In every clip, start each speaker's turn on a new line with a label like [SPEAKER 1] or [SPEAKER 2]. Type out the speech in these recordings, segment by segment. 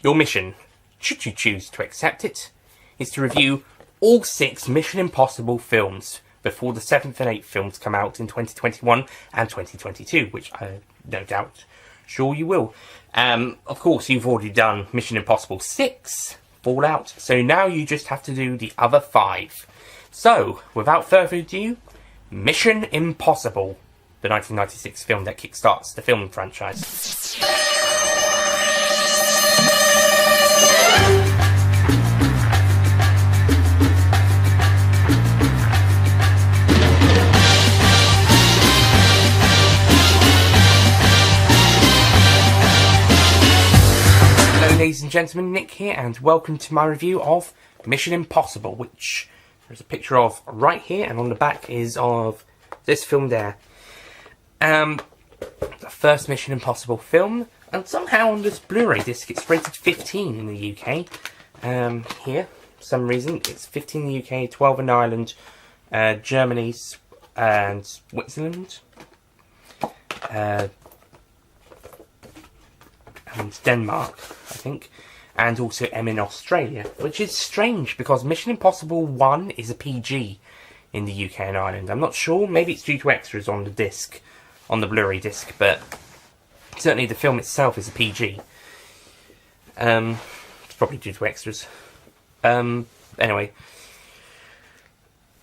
[SPEAKER 1] Your mission, should you choose to accept it, is to review all 6 Mission Impossible films before the 7th and 8th films come out in 2021 and 2022, which I no doubt sure you will. Of course, you've already done Mission Impossible 6, Fallout, so now you just have to do the other 5. So, without further ado, Mission Impossible, the 1996 film that kickstarts the film franchise. Ladies and gentlemen, Nick here, and welcome to my review of Mission Impossible, which there's a picture of right here, and on the back is of this film there. The first Mission Impossible film, and somehow on this Blu-ray disc it's rated 15 in the UK. Here, for some reason, it's 15 in the UK, 12 in Ireland, Germany, and Switzerland. And Denmark, I think, and also M in Australia, which is strange because Mission Impossible 1 is a PG in the UK and Ireland. I'm not sure, maybe it's due to extras on the disc, on the Blu-ray disc, but certainly the film itself is a PG. It's probably due to extras. Anyway.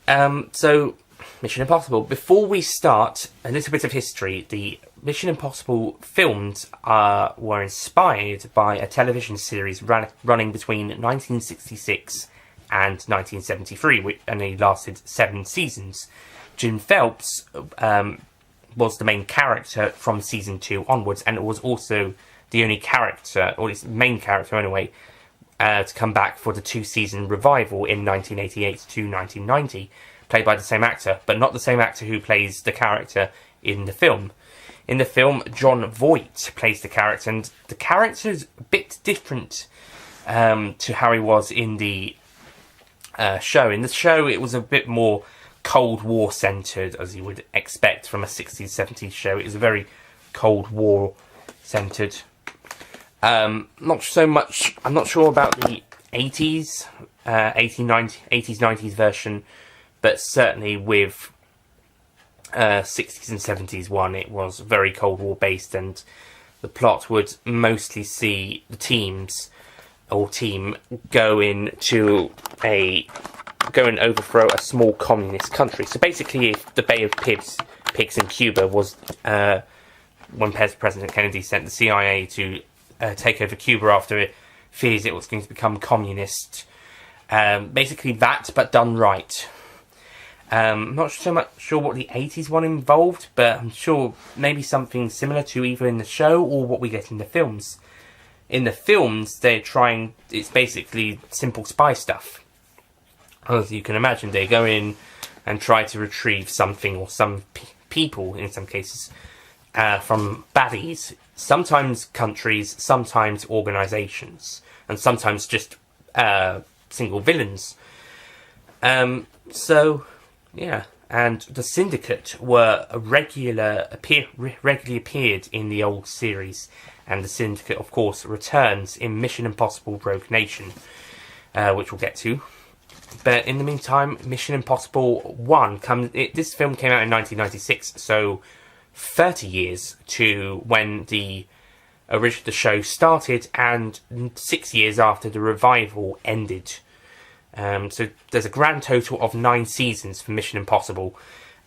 [SPEAKER 1] So, Mission Impossible. Before we start, a little bit of history. The Mission Impossible films were inspired by a television series running between 1966 and 1973, and it lasted 7 seasons. Jim Phelps was the main character from season 2 onwards, and it was also the only character, or his main character anyway, to come back for the 2-season revival in 1988 to 1990, played by the same actor, but not the same actor who plays the character in the film. In the film, John Voight plays the character, and the character is a bit different to how he was in the show. In the show, it was a bit more Cold War centred, as you would expect from a 60s, 70s show. It was a very Cold War centred. Not so much. I'm not sure about the 80s, 80s, 90s version, but certainly with 60s and 70s one, it was very Cold War based, and the plot would mostly see the team go and overthrow a small communist country. So basically, if the Bay of Pigs in Cuba was when President Kennedy sent the CIA to take over Cuba after it fears it was going to become communist. Basically that, but done right. I'm not so much sure what the 80s one involved, but I'm sure maybe something similar to either in the show or what we get in the films. In the films, it's basically simple spy stuff. As you can imagine, they go in and try to retrieve something or some people, in some cases, from baddies. Sometimes countries, sometimes organisations, and sometimes just single villains. Yeah, and the Syndicate were regularly appeared in the old series, and the Syndicate, of course, returns in Mission Impossible Rogue Nation, which we'll get to. But in the meantime, Mission Impossible 1 this film came out in 1996, so 30 years to when the show started, and 6 years after the revival ended. So there's a grand total of 9 seasons for Mission Impossible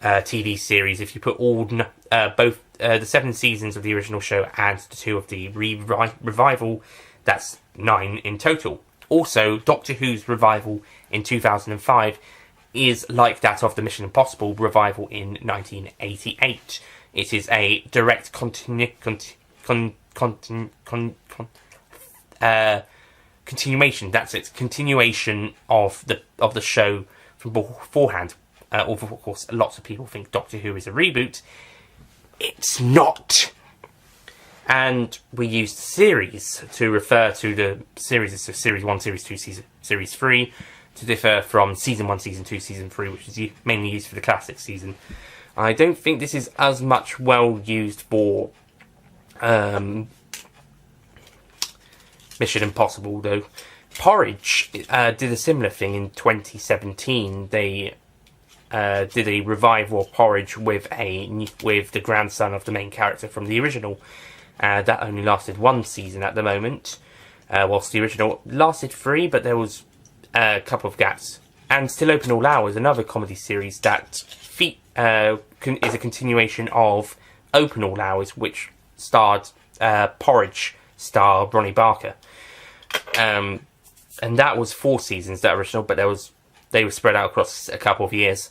[SPEAKER 1] TV series. If you put both the 7 seasons of the original show and the 2 of the revival, that's 9 in total. Also, Doctor Who's revival in 2005 is like that of the Mission Impossible revival in 1988. It is a direct continuation. That's it. Continuation of the show from beforehand. Of course, lots of people think Doctor Who is a reboot. It's not. And we used series to refer to the series. So Series 1, Series 2, Series 3 to differ from Season 1, Season 2, Season 3, which is mainly used for the classic season. I don't think this is as much well used for Mission Impossible, though. Porridge did a similar thing in 2017. They did a revival of Porridge with the grandson of the main character from the original. That only lasted 1 season at the moment, whilst the original lasted 3, but there was a couple of gaps. And Still Open All Hours, another comedy series that is a continuation of Open All Hours, which starred Porridge star Ronnie Barker. And that was 4 seasons, that original, but they were spread out across a couple of years.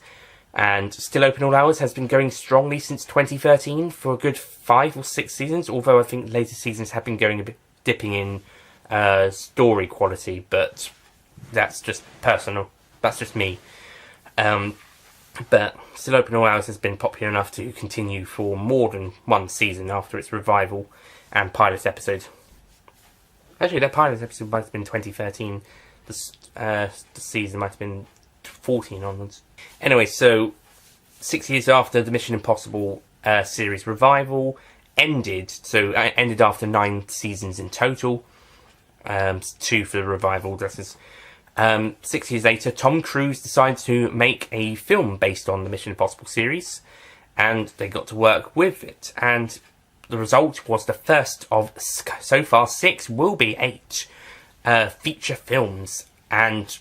[SPEAKER 1] And Still Open All Hours has been going strongly since 2013 for a good 5 or 6 seasons, although I think later seasons have been going a bit dipping in story quality, but that's just personal. That's just me. But Still Open All Hours has been popular enough to continue for more than 1 season after its revival and pilot episode. Actually, that pilot episode might have been 2013. The season might have been 14 onwards. Anyway, so 6 years after the Mission Impossible series revival ended, so it ended after 9 seasons in total, 2 for the revival, that is. 6 years later, Tom Cruise decided to make a film based on the Mission Impossible series, and they got to work with it, and the result was the first of, so far 6, will be 8 feature films, and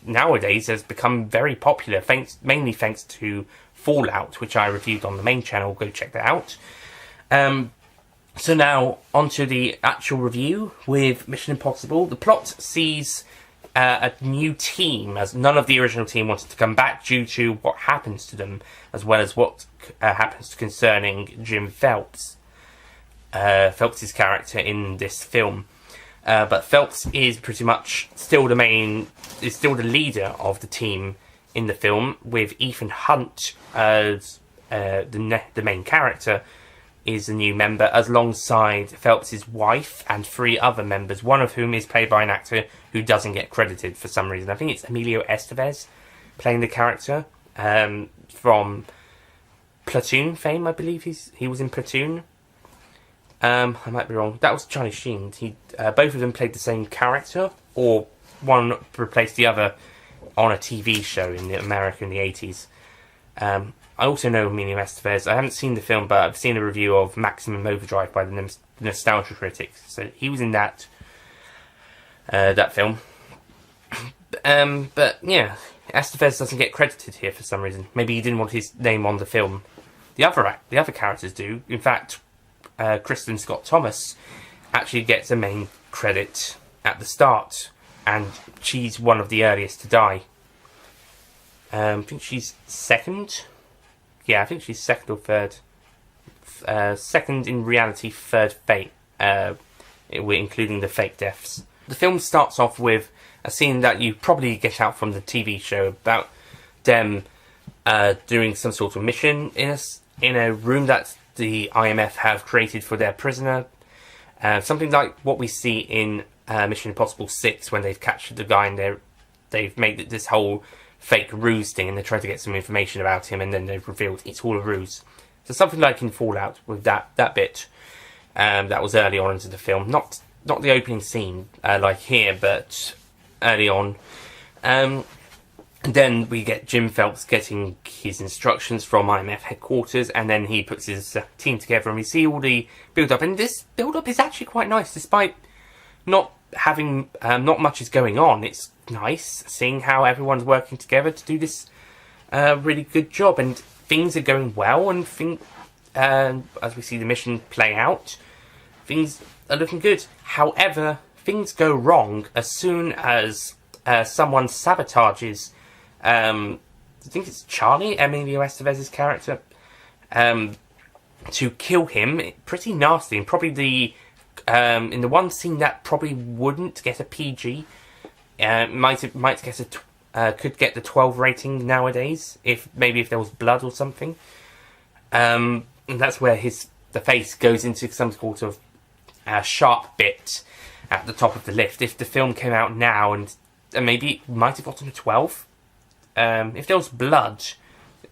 [SPEAKER 1] nowadays has become very popular, mainly thanks to Fallout, which I reviewed on the main channel. Go check that out. So now, onto the actual review with Mission Impossible. The plot sees a new team, as none of the original team wanted to come back due to what happens to them, as well as what happens concerning Jim Phelps, Phelps' character in this film. But Phelps is pretty much still the leader of the team in the film, with Ethan Hunt as the main character is a new member, alongside Phelps' wife and 3 other members, one of whom is played by an actor who doesn't get credited for some reason. I think it's Emilio Estevez playing the character from Platoon fame, I believe he was in Platoon. I might be wrong. That was Charlie Sheen. Both of them played the same character, or one replaced the other on a TV show in America in the 80s. I also know Emilio Estevez. I haven't seen the film, but I've seen a review of Maximum Overdrive by the Nostalgia Critics. So he was in that film. But yeah, Estevez doesn't get credited here for some reason. Maybe he didn't want his name on the film. The other characters do. In fact, Kristen Scott Thomas actually gets a main credit at the start, and she's one of the earliest to die. I think she's second. Yeah, I think she's second or third. Second in reality, third fake, including the fake deaths. The film starts off with a scene that you probably get out from the TV show about them doing some sort of mission in a room that the IMF have created for their prisoner. Something like what we see in Mission Impossible 6, when they've captured the guy and they've made this whole fake ruse thing, and they try to get some information about him, and then they've revealed it's all a ruse. So something like in Fallout with that bit that was early on into the film. Not the opening scene like here, but early on. Then we get Jim Phelps getting his instructions from IMF headquarters, and then he puts his team together, and we see all the build-up. And this build-up is actually quite nice, despite not having not much is going on. It's nice seeing how everyone's working together to do this really good job, and things are going well, and as we see the mission play out, things are looking good. However, things go wrong as soon as someone sabotages I think it's Charlie, Emilio Estevez's character, to kill him. Pretty nasty, and probably in the one scene that probably wouldn't get a PG, could get the 12 rating nowadays, if there was blood or something. And that's where the face goes into some sort of sharp bit at the top of the lift. If the film came out now, and maybe it might have gotten a 12. If there was blood,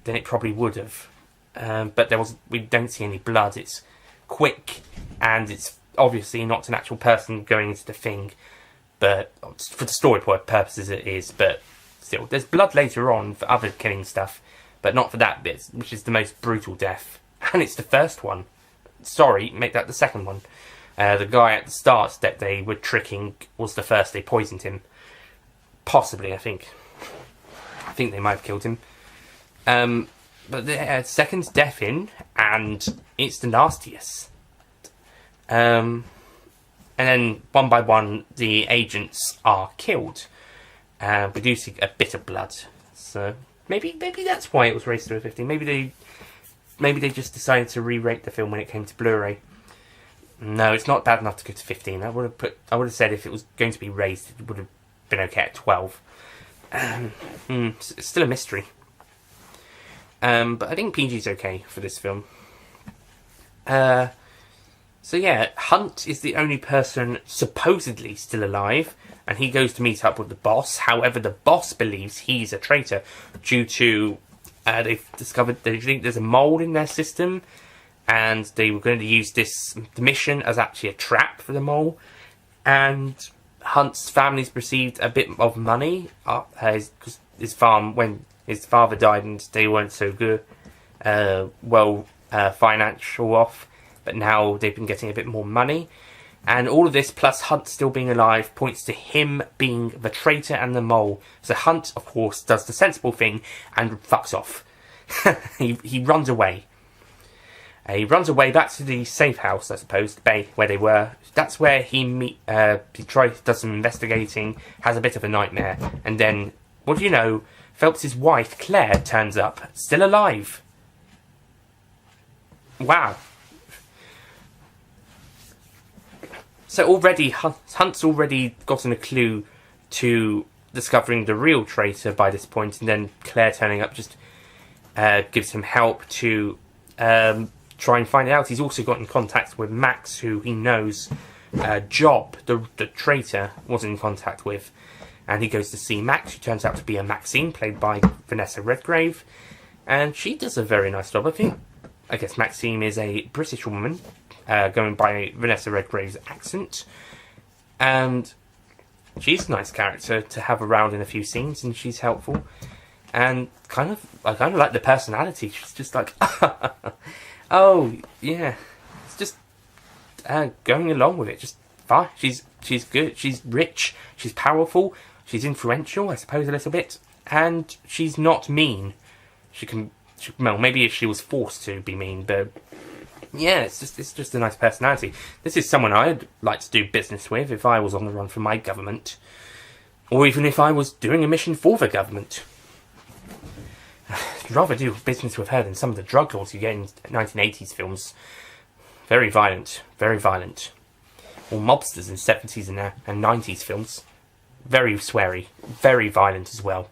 [SPEAKER 1] then it probably would have. But we don't see any blood. It's quick, and it's obviously not an actual person going into the thing, but for the story purposes it is, but still. There's blood later on for other killing stuff, but not for that bit, which is the most brutal death. And it's the first one. Sorry, make that the second one. The guy at the start that they were tricking was the first. They poisoned him. Possibly, I think. I think they might have killed him. But the second's death in, and it's the nastiest. And then, one by one, the agents are killed, producing a bit of blood. So, maybe that's why it was raised to a 15. Maybe they just decided to re-rate the film when it came to Blu-ray. No, it's not bad enough to go to 15. I would have said if it was going to be raised, it would have been okay at 12. It's still a mystery. But I think PG's okay for this film. So yeah, Hunt is the only person supposedly still alive, and he goes to meet up with the boss. However, the boss believes he's a traitor due to they've discovered they think there's a mole in their system, and they were going to use the mission as actually a trap for the mole. And Hunt's family's received a bit of money. His farm, when his father died and they weren't so good, financial off, but now they've been getting a bit more money. And all of this, plus Hunt still being alive, points to him being the traitor and the mole. So Hunt, of course, does the sensible thing and fucks off. He runs away. He runs away back to the safe house, I suppose, the bay where they were. That's where he does some investigating, has a bit of a nightmare, and then, what do you know, Phelps' wife, Claire, turns up, still alive. Wow. So already, Hunt's already gotten a clue to discovering the real traitor by this point, and then Claire turning up just gives him help to try and find it out. He's also got in contact with Max, who he knows Job, the traitor, was in contact with. And he goes to see Max, who turns out to be a Maxine, played by Vanessa Redgrave. And she does a very nice job, I think. I guess Maxine is a British woman, going by Vanessa Redgrave's accent. And she's a nice character to have around in a few scenes, and she's helpful. And I kind of like the personality. She's just like, oh, yeah. It's just going along with it. Just fine. She's good. She's rich. She's powerful. She's influential, I suppose, a little bit. And she's not mean. Well, maybe if she was forced to be mean, but yeah, it's just a nice personality. This is someone I'd like to do business with if I was on the run for my government. Or even if I was doing a mission for the government. I'd rather do business with her than some of the drug laws you get in 1980s films. Very violent, very violent. Or mobsters in 70s and 90s films. Very sweary, very violent as well.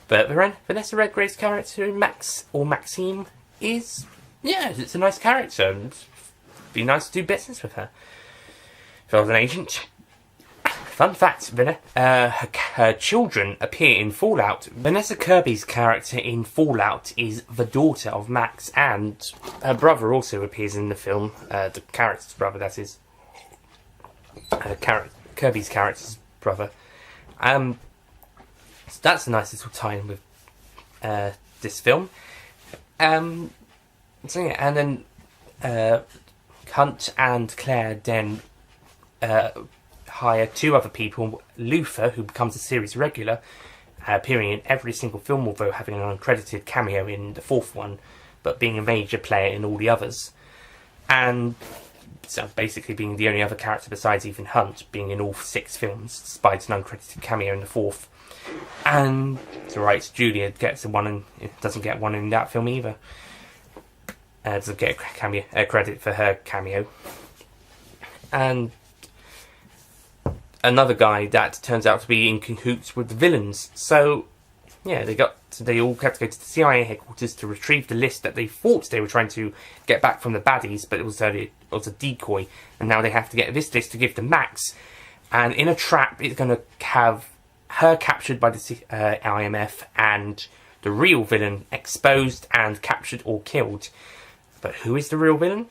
[SPEAKER 1] But Vanessa Redgrave's character, Max, or Maxine, is, yeah, it's a nice character. It'd be nice to do business with her. If I was an agent. Fun fact, her children appear in Fallout. Vanessa Kirby's character in Fallout is the daughter of Max, and her brother also appears in the film. The character's brother, that is. Kirby's character's brother. So that's a nice little tie-in with this film. So yeah, and then Hunt and Claire then hire two other people. Luther, who becomes a series regular, appearing in every single film, although having an uncredited cameo in the fourth one, but being a major player in all the others. And so basically being the only other character besides Ethan Hunt, being in all 6 films, despite an uncredited cameo in the fourth. And it's alright, Julia gets one and doesn't get one in that film either. Doesn't get a credit for her cameo. And another guy that turns out to be in cahoots with the villains. So yeah, they all had to go to the CIA headquarters to retrieve the list that they thought they were trying to get back from the baddies, but it was a decoy, and now they have to get this list to give to Max. And in a trap, it's going to have her captured by the IMF and the real villain exposed and captured or killed. But who is the real villain?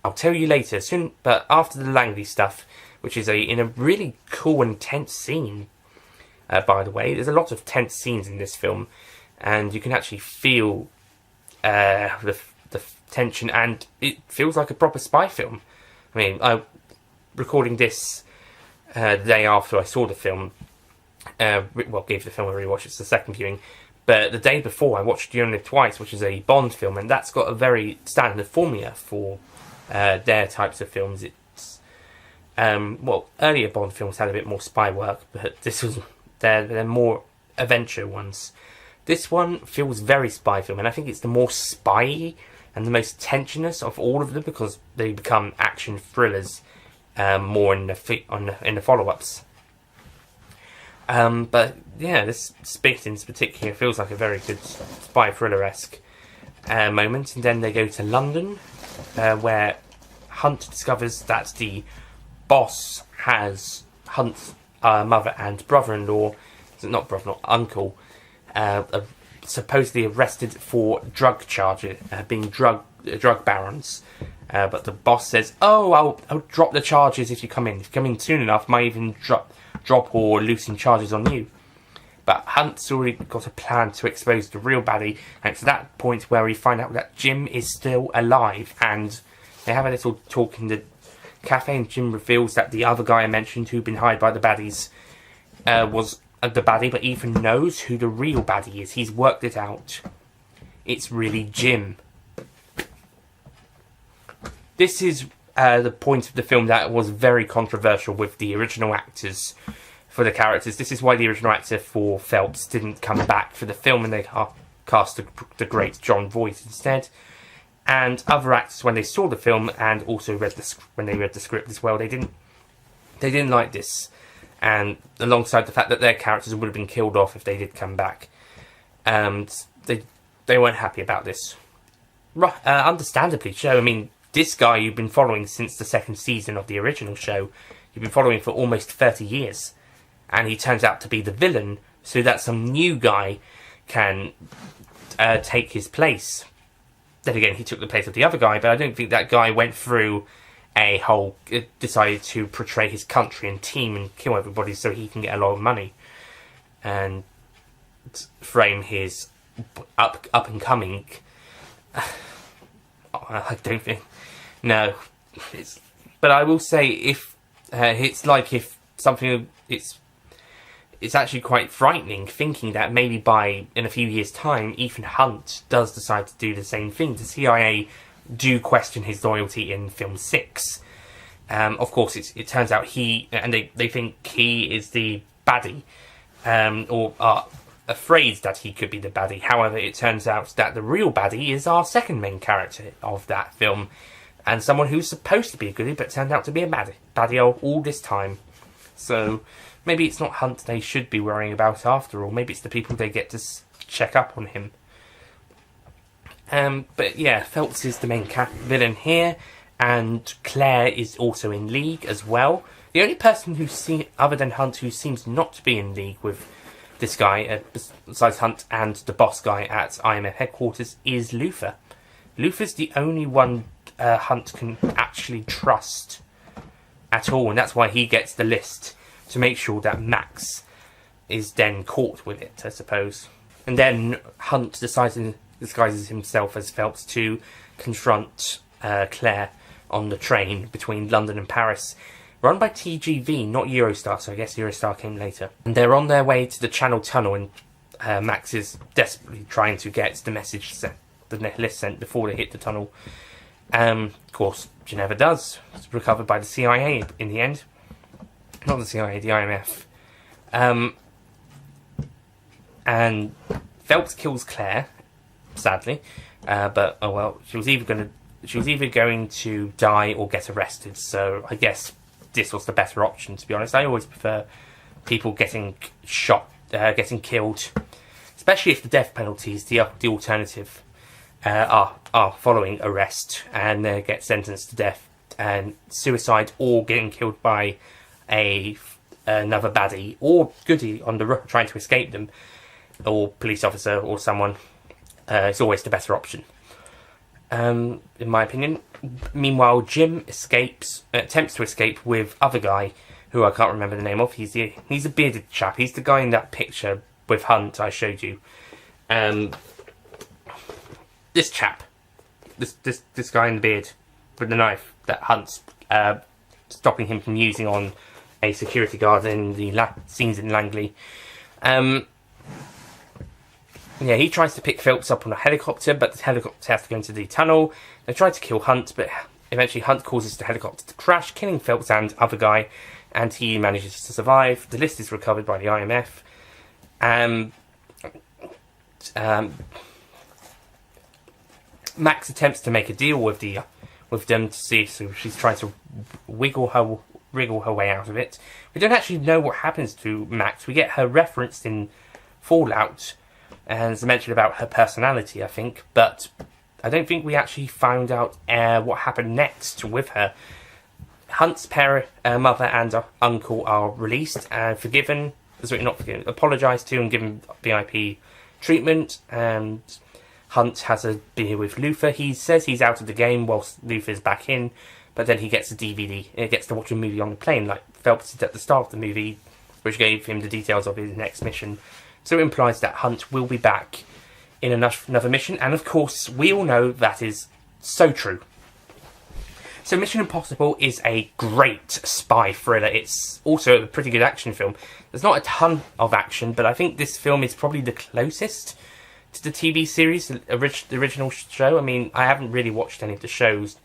[SPEAKER 1] I'll tell you later, soon. But after the Langley stuff, which is in a really cool and tense scene, by the way. There's a lot of tense scenes in this film, and you can actually feel the tension, and it feels like a proper spy film. I mean, I'm recording this the day after I saw the film. Gave the film a rewatch. It's the second viewing. But the day before, I watched You Only Live Twice, which is a Bond film, and that's got a very standard formula for their types of films. It's earlier Bond films had a bit more spy work, but this was they're more adventure ones. This one feels very spy film, and I think it's the more spy and the most tensionous of all of them, because they become action thrillers more in the follow-ups. But yeah, this bit in particular feels like a very good spy thriller-esque moment. And then they go to London, where Hunt discovers that the boss has Hunt's mother and brother-in-law, not brother-in-law, uncle, supposedly arrested for drug charges, being drug barons. But the boss says, "Oh, I'll drop the charges if you come in. If you come in soon enough, might even drop or loosen charges on you." But Hunt's already got a plan to expose the real baddie, and it's that point where we find out that Jim is still alive, and they have a little talk in the cafe, and Jim reveals that the other guy I mentioned, who'd been hired by the baddies, was the baddie, but Ethan knows who the real baddie is. He's worked it out. It's really Jim. This is the point of the film that was very controversial with the original actors for the characters. This is why the original actor for Phelps didn't come back for the film, and they cast the great John Voight instead. And other actors, when they saw the film and also when they read the script as well, they didn't like this. And alongside the fact that their characters would have been killed off if they did come back, they weren't happy about this. Understandably so. I mean, this guy you've been following since the second season of the original show, you've been following for almost 30 years, and he turns out to be the villain, so that some new guy can take his place. Then again, he took the place of the other guy, but I don't think that guy went through a whole... decided to portray his country and team and kill everybody so he can get a lot of money. And frame his up-and-coming... I don't think... No. But I will say, if it's like if something... It's actually quite frightening thinking that maybe in a few years' time, Ethan Hunt does decide to do the same thing. The CIA do question his loyalty in film 6. Of course, it turns out they think he is the baddie, or are afraid that he could be the baddie. However, it turns out that the real baddie is our second main character of that film, and someone who's supposed to be a goodie, but turned out to be a baddie all this time. So maybe it's not Hunt they should be worrying about after all. Maybe it's the people they get to check up on him. But yeah, Phelps is the main villain here, and Claire is also in league as well. The only person other than Hunt who seems not to be in league with this guy, besides Hunt and the boss guy at IMF headquarters, is Luther. Luther's the only one Hunt can actually trust at all, and that's why he gets the list, to make sure that Max is then caught with it, I suppose. And then Hunt disguises himself as Phelps to confront Claire on the train between London and Paris, run by TGV, not Eurostar, so I guess Eurostar came later. And they're on their way to the Channel Tunnel, and Max is desperately trying to get the message sent, the list sent before they hit the tunnel. Of course, she never does. It's recovered by the CIA in the end. Not the CIA, the IMF. And Phelps kills Claire, sadly. But oh well, she was either going to die or get arrested. So I guess this was the better option, to be honest. I always prefer people getting shot, getting killed, especially if the death penalty is the alternative. Are following arrest and get sentenced to death and suicide, or getting killed by another baddie or goodie on the road trying to escape them, or police officer or someone. It's always the better option. in my opinion. Meanwhile, Jim attempts to escape with other guy, who I can't remember the name of. He's a bearded chap. He's the guy in that picture with Hunt I showed you. This chap, this guy in the beard with the knife that Hunt's stopping him from using on a security guard in the scenes in Langley. Yeah, he tries to pick Phelps up on a helicopter, but the helicopter has to go into the tunnel. They try to kill Hunt, but eventually Hunt causes the helicopter to crash, killing Phelps and other guy, and he manages to survive. The list is recovered by the IMF. Max attempts to make a deal with them to see, so she's trying to wriggle her way out of it. We don't actually know what happens to Max. We get her referenced in Fallout, and as I mentioned about her personality, I think, but I don't think we actually found out what happened next with her. Hunt's mother and uncle are released and forgiven. Sorry, not forgiven. Apologised to and given VIP treatment. And Hunt has a beer with Luther. He says he's out of the game whilst Luther's back in, but then he gets a DVD. He gets to watch a movie on the plane, like Phelps did at the start of the movie, which gave him the details of his next mission. So it implies that Hunt will be back in another mission, and of course, we all know that is so true. So Mission Impossible is a great spy thriller. It's also a pretty good action film. There's not a ton of action, but I think this film is probably the closest to the TV series, the original show. I mean, I haven't really watched any of the shows,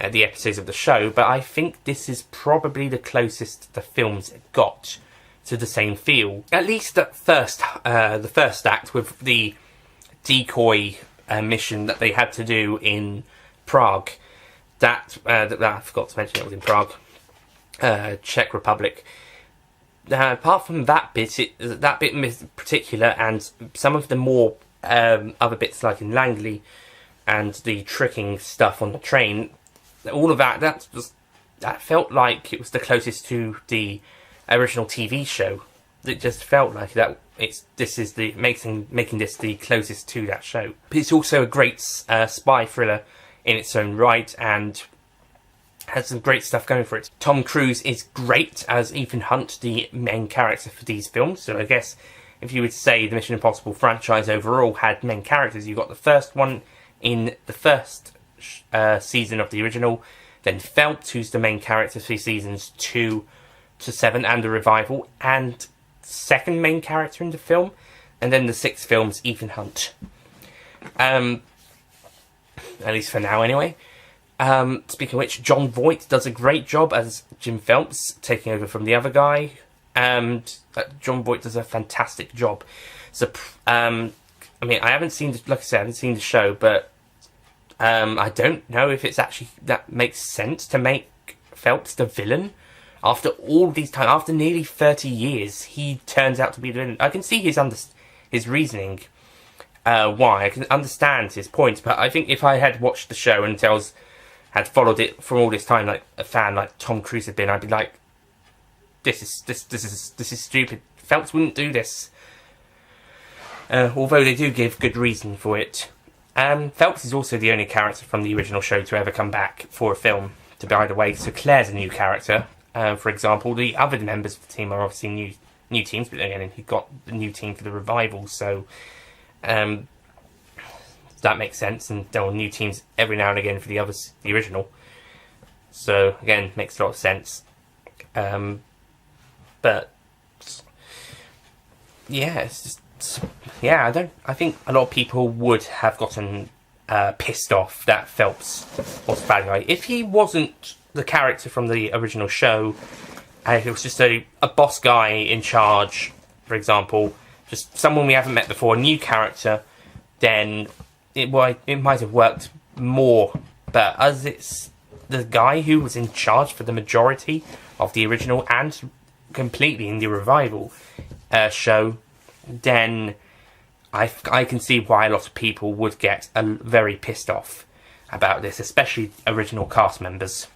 [SPEAKER 1] the episodes of the show, but I think this is probably the closest the films got to the same feel. At least at the first act with the decoy mission that they had to do in Prague. That I forgot to mention, it was in Prague, Czech Republic. Apart from that bit in particular, and some of the more other bits like in Langley and the tricking stuff on the train, all of that felt like it was the closest to the original TV show. It just felt like that. Making this the closest to that show. But it's also a great spy thriller in its own right, and has some great stuff going for it. Tom Cruise is great as Ethan Hunt, the main character for these films. So I guess if you would say the Mission Impossible franchise overall had main characters, you got the first one in the first season of the original, then Phelps, who's the main character for seasons 2 to 7 and the revival, and second main character in the film, and then the 6th film's Ethan Hunt. At least for now, anyway. Speaking of which, John Voight does a great job as Jim Phelps, taking over from the other guy. And John Voight does a fantastic job. So, I mean, I haven't seen the show, but I don't know if it's actually that makes sense to make Phelps the villain. After all these time, after nearly 30 years, he turns out to be the villain. I can see his reasoning. Why I can understand his point, but I think if I had watched the show and had followed it for all this time, like a fan like Tom Cruise had been, I'd be like, this is stupid. Phelps wouldn't do this. Although they do give good reason for it. Phelps is also the only character from the original show to ever come back for a film. To by the way, so Claire's a new character. For example, the other members of the team are obviously new teams, but again, he got the new team for the revival, so. That makes sense, and there are new teams every now and again for the original. So again, makes a lot of sense. But yeah, it's just I think a lot of people would have gotten pissed off that Phelps was the bad guy if he wasn't the character from the original show. And if it was just a boss guy in charge, for example. Just someone we haven't met before, a new character, then it might have worked more. But as it's the guy who was in charge for the majority of the original and completely in the revival show, then I can see why a lot of people would get very pissed off about this, especially original cast members.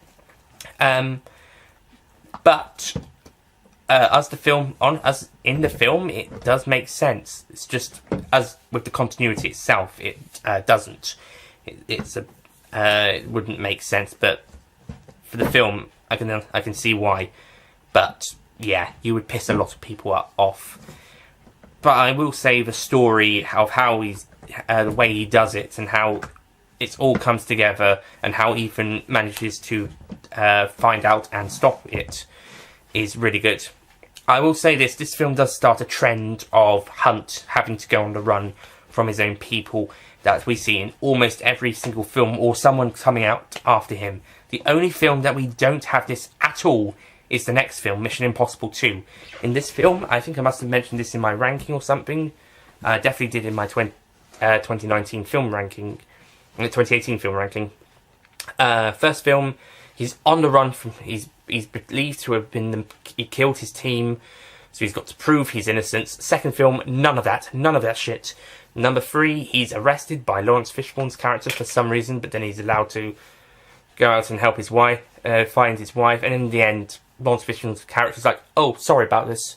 [SPEAKER 1] But as in the film, it does make sense. It's just as with the continuity itself, it doesn't. It's it wouldn't make sense, but for the film, I can see why. But yeah, you would piss a lot of people off. But I will say the story of how he's the way he does it and how it all comes together and how Ethan manages to find out and stop it is really good. I will say this film does start a trend of Hunt having to go on the run from his own people that we see in almost every single film, or someone coming out after him. The only film that we don't have this at all is the next film, Mission Impossible 2. In this film, I think I must have mentioned this in my ranking or something. I definitely did in my 2019 film ranking, 2018 film ranking. First film, he's on the run from, he's believed to have he killed his team, so he's got to prove his innocence. Second film, none of that shit. Number 3, he's arrested by Lawrence Fishburne's character for some reason, but then he's allowed to go out and help his wife, find his wife, and in the end, Lawrence Fishburne's character's like, oh, sorry about this.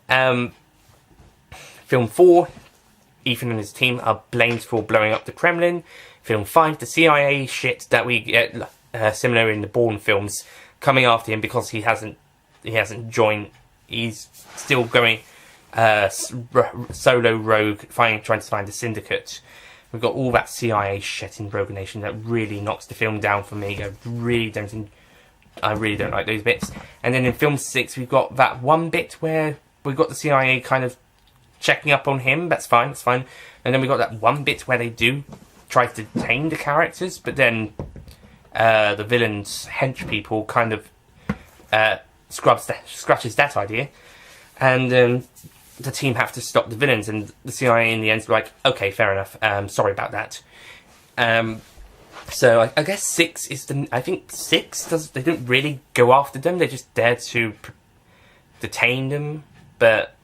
[SPEAKER 1] Film 4, Ethan and his team are blamed for blowing up the Kremlin. Film 5, the CIA shit that we get similar in the Bourne films, coming after him because he hasn't joined. He's still going solo rogue, trying to find the syndicate. We've got all that CIA shit in Rogue Nation that really knocks the film down for me. I really don't like those bits. And then in film 6, we've got that one bit where we've got the CIA kind of checking up on him. That's fine. And then we got that one bit where they do try to detain the characters, but then the villain's hench people kind of scratches that idea, and the team have to stop the villains, and the CIA in the end's like, okay, fair enough, sorry about that. So I guess 6 is I think 6 they don't really go after them, they're just there to detain them, but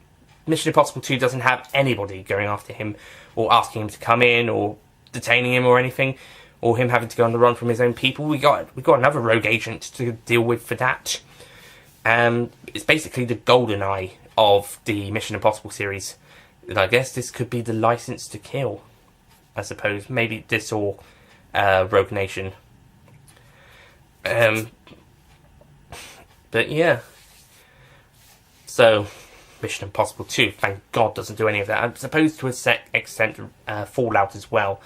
[SPEAKER 1] Mission Impossible 2 doesn't have anybody going after him, or asking him to come in, or detaining him or anything, or him having to go on the run from his own people. We got another rogue agent to deal with for that. It's basically the golden eye of the Mission Impossible series. And I guess this could be the license to kill, I suppose. Maybe this or Rogue Nation. But yeah. So, Mission Impossible 2, thank God, doesn't do any of that. I suppose to a extent Fallout as well.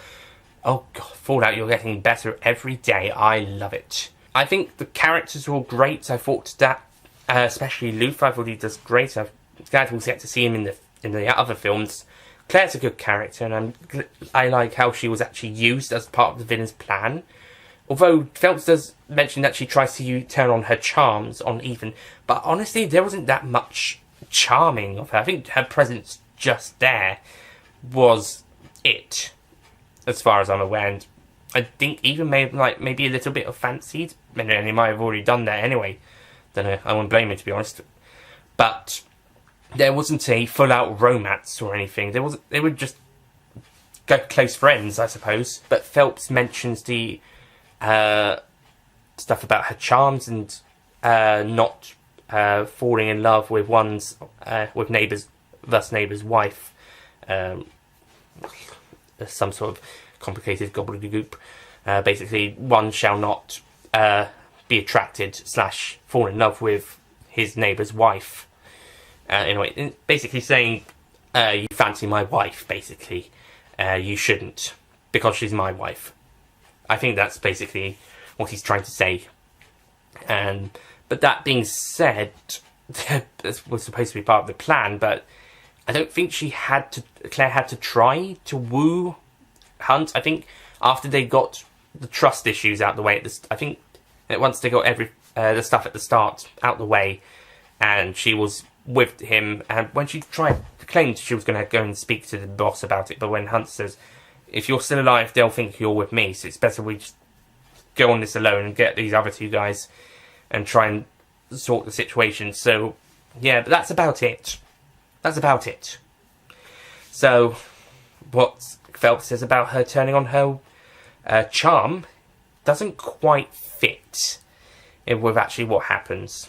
[SPEAKER 1] Oh God, Fallout, you're getting better every day. I love it. I think the characters are all great. I thought that, especially Luther, I thought he does great. I'm glad we'll get to see him in the other films. Claire's a good character, and I like how she was actually used as part of the villain's plan. Although Phelps does mention that she tries to turn on her charms on Ethan, but honestly, there wasn't that much charming of her. I think her presence just there was it, as far as I'm aware, and I think even maybe a little bit of fancied, and he might have already done that anyway. Don't know, I won't blame him, to be honest. But there wasn't a full-out romance or anything. They were just close friends, I suppose. But Phelps mentions the stuff about her charms and not falling in love with with neighbour's wife. Some sort of complicated gobbledygook. Basically, one shall not be attracted / fall in love with his neighbour's wife. Anyway, basically saying, you fancy my wife, basically. You shouldn't, because she's my wife. I think that's basically what he's trying to say. But that being said, this was supposed to be part of the plan, but I don't think Claire had to try to woo Hunt. I think after they got the trust issues out the way, I think once they got the stuff at the start out the way, and she was with him, and when she claimed she was going to go and speak to the boss about it, but when Hunt says, if you're still alive, they'll think you're with me, so it's better we just go on this alone and get these other two guys and try and sort the situation. So, yeah, but that's about it. So, what Phelps says about her turning on her charm doesn't quite fit with actually what happens.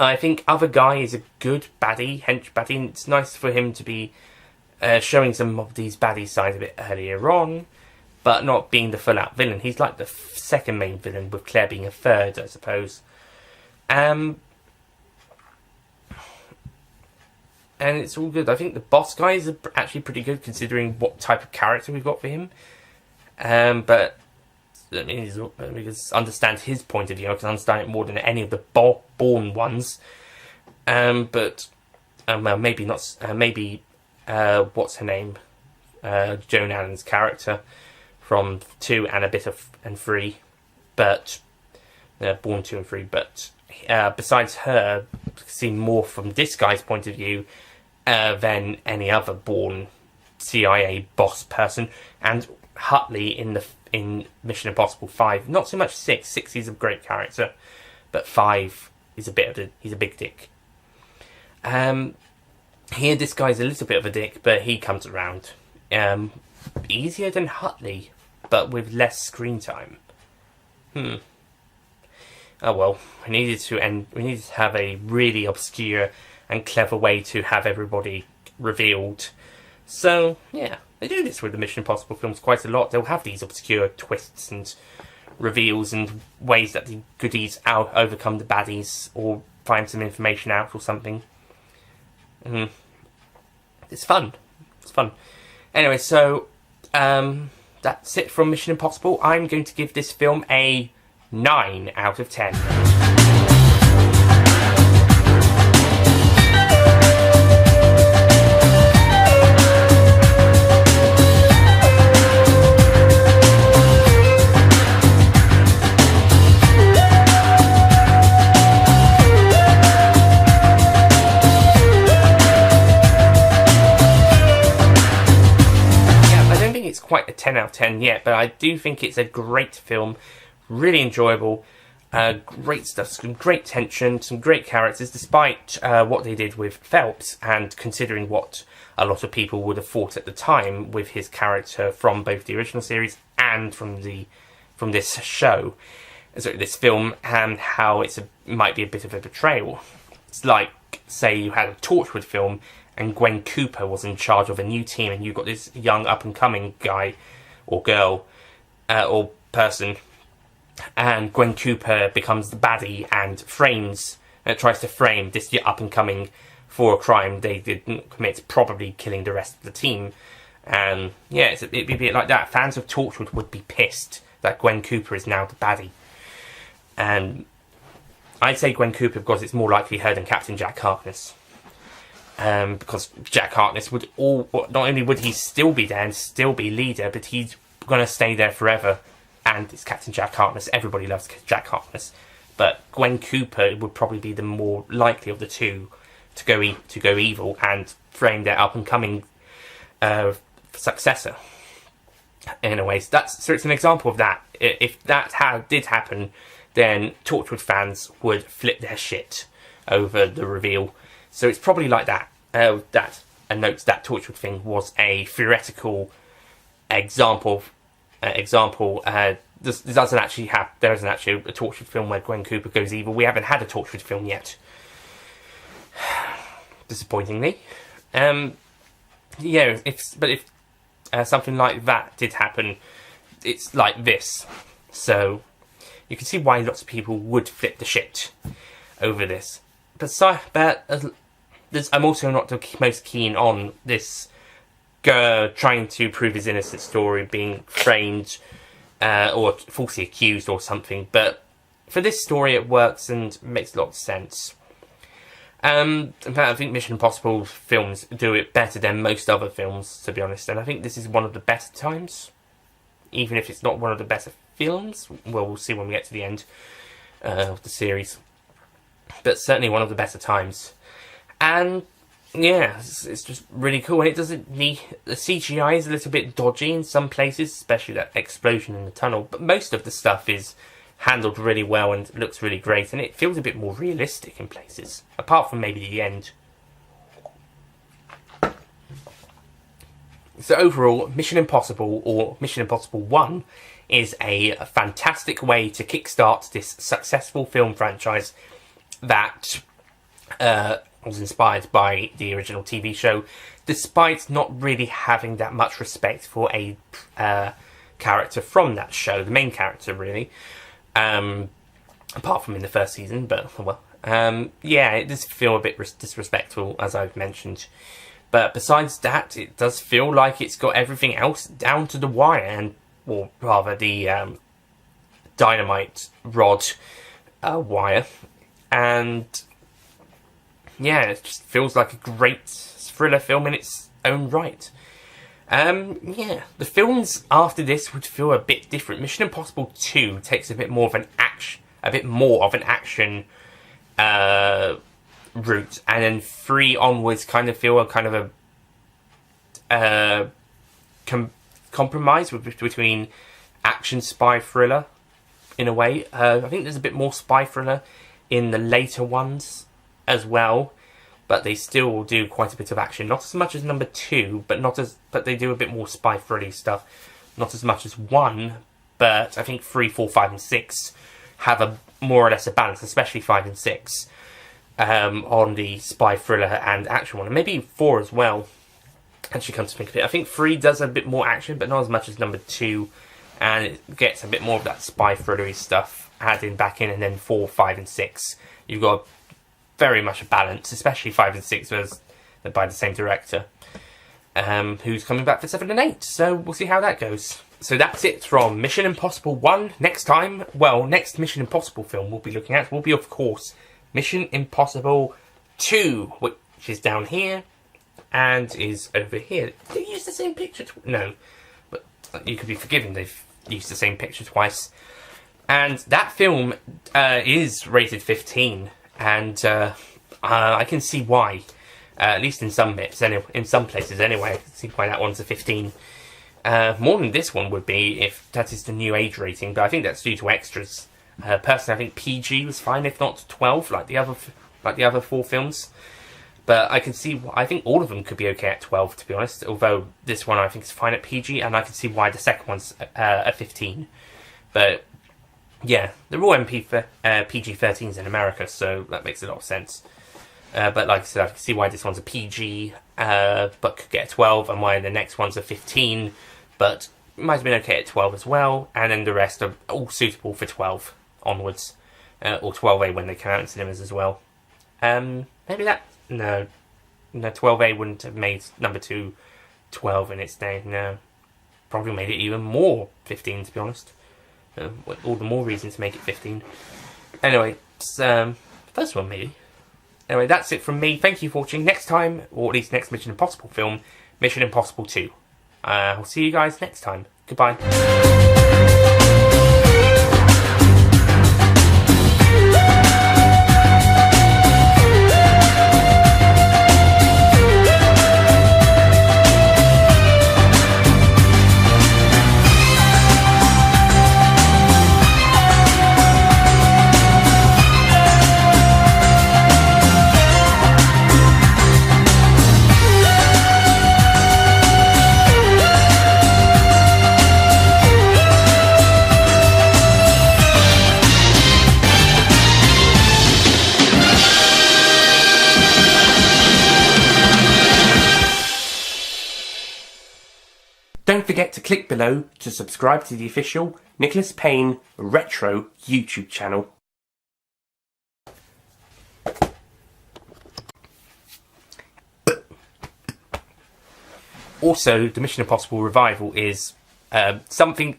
[SPEAKER 1] I think Other Guy is a good baddie, hench baddie, and it's nice for him to be showing some of these baddie sides a bit earlier on. but not being the full-out villain. He's like the second main villain, with Claire being a third, I suppose. And it's all good. I think the boss guy is actually pretty good, considering what type of character we've got for him. But I mean, we can understand his point of view. I can understand it more than any of the Bourne ones. But well, maybe not. Maybe what's her name? Joan Allen's character from 2 and a bit of 3, but Bourne 2 and 3. But besides her, see more from this guy's point of view than any other Bourne CIA boss person. And Hutley in Mission Impossible 5, not so much 6. 6 is a great character, but 5 is he's a big dick. Here, this guy's a little bit of a dick, but he comes around. Easier than Hutley, but with less screen time. Oh well, we needed to have a really obscure and clever way to have everybody revealed. So yeah, they do this with the Mission Impossible films quite a lot. They'll have these obscure twists and reveals and ways that the goodies overcome the baddies or find some information out or something. It's fun. It's fun. Anyway, so that's it from Mission Impossible. I'm going to give this film a 9 out of 10. Quite a 10 out of 10 yet, but I do think it's a great film, really enjoyable, great stuff, some great tension, some great characters, despite what they did with Phelps, and considering what a lot of people would have thought at the time with his character from both the original series and from this show, so this film, and how it might be a bit of a betrayal. It's like, say you had a Torchwood film and Gwen Cooper was in charge of a new team, and you've got this young up-and-coming guy, or girl, or person, and Gwen Cooper becomes the baddie and tries to frame this up-and-coming for a crime they didn't commit, probably killing the rest of the team. And yeah, it'd be a bit like that. Fans of Torchwood would be pissed that Gwen Cooper is now the baddie. And I'd say Gwen Cooper because it's more likely her than Captain Jack Harkness. Because Jack Harkness not only would he still be there and still be leader, but he's going to stay there forever. And it's Captain Jack Harkness. Everybody loves Jack Harkness. But Gwen Cooper would probably be the more likely of the two to go evil and frame their up-and-coming successor. Anyways, so it's an example of that. If that did happen, then Torchwood fans would flip their shit over the reveal. So it's probably like that. And notes that Torchwood thing was a theoretical example. This doesn't actually happen. There isn't actually a Torchwood film where Gwen Cooper goes evil. We haven't had a Torchwood film yet. Disappointingly. Yeah, if something like that did happen, it's like this. So you can see why lots of people would flip the shit over this. But I'm also not the most keen on this trying to prove his innocent story being framed or falsely accused or something. But for this story, it works and makes a lot of sense. In fact, I think Mission Impossible films do it better than most other films, to be honest. And I think this is one of the best times, even if it's not one of the better films. Well, we'll see when we get to the end of the series. But certainly one of the better times. And yeah, it's just really cool. And it doesn't need... The CGI is a little bit dodgy in some places, especially that explosion in the tunnel. But most of the stuff is handled really well and looks really great. And it feels a bit more realistic in places. Apart from maybe the end. So overall, Mission Impossible, or Mission Impossible 1, is a fantastic way to kickstart this successful film franchise that was inspired by the original TV show, despite not really having that much respect for a character from that show, the main character, really. Apart from in the first season, but well. Yeah, it does feel a bit disrespectful, as I've mentioned. But besides that, it does feel like it's got everything else down to the wire, or rather the dynamite rod wire. And yeah, it just feels like a great thriller film in its own right. Yeah, the films after this would feel a bit different. Mission Impossible 2 takes a bit more of an action route, and then 3 onwards kind of feel a kind of a compromise between action spy thriller in a way. I think there's a bit more spy thriller in the later ones as well, but they still do quite a bit of action. Not as much as number 2, but they do a bit more spy thriller stuff. Not as much as 1, but I think 3, 4, 5, and 6 have a more or less a balance, especially 5 and 6, on the spy thriller and action one, and maybe 4 as well. Actually, comes to think of it, I think 3 does a bit more action, but not as much as number 2, and it gets a bit more of that spy thrillery stuff added back in, and then 4, 5, and 6, you've got very much a balance, especially 5 and 6 was by the same director, who's coming back for 7 and 8, so we'll see how that goes. So that's it from Mission Impossible 1. Next Mission Impossible film we'll be looking at will be, of course, Mission Impossible 2, which is down here and is over here. Did they use the same picture? No, but you could be forgiven, they've used the same picture twice. And that film is rated 15, and I can see why, at least in some bits, in some places anyway, I can see why that one's a 15. More than this one would be if that is the new age rating, but I think that's due to extras. Personally, I think PG was fine, if not 12, like the other 4 films. But I think all of them could be okay at 12, to be honest. Although this one I think is fine at PG, and I can see why the second one's a 15. But yeah, they're all PG-13s in America, so that makes a lot of sense. But like I said, I can see why this one's a PG, but could get a 12, and why the next one's a 15, but might have been okay at 12 as well, and then the rest are all suitable for 12 onwards, or 12A when they come out in cinemas as well. Maybe that... No, 12A wouldn't have made number 2 12 in its day, no. Probably made it even more 15, to be honest. All the more reason to make it 15. Anyway, first one maybe. Anyway, that's it from me. Thank you for watching. Next time, or at least next Mission Impossible film, Mission Impossible 2. I'll see you guys next time. Goodbye. Don't forget to click below to subscribe to the official Nicholas Payne Retro YouTube channel. Also, the Mission Impossible revival is something...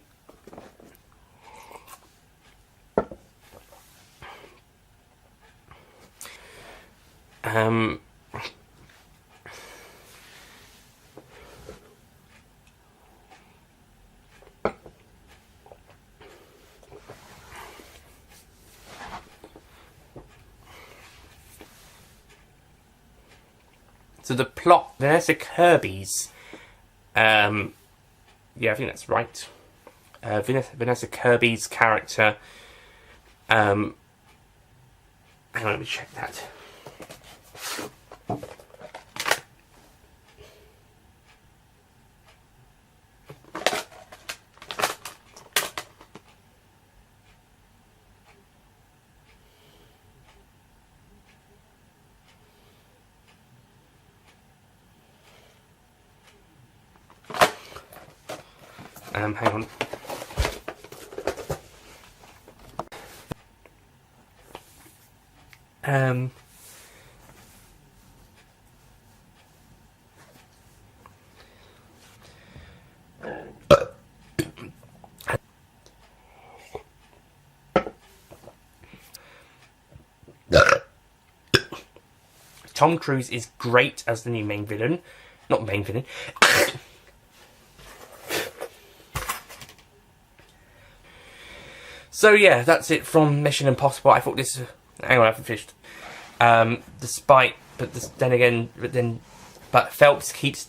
[SPEAKER 1] So the plot, Vanessa Kirby's, yeah, I think that's right. Vanessa Kirby's character, hang on, let me check that. Hang on. Tom Cruise is great as the new main villain. Not main villain. So yeah, that's it from Mission Impossible. I thought this... Hang on, I haven't finished. But Phelps keeps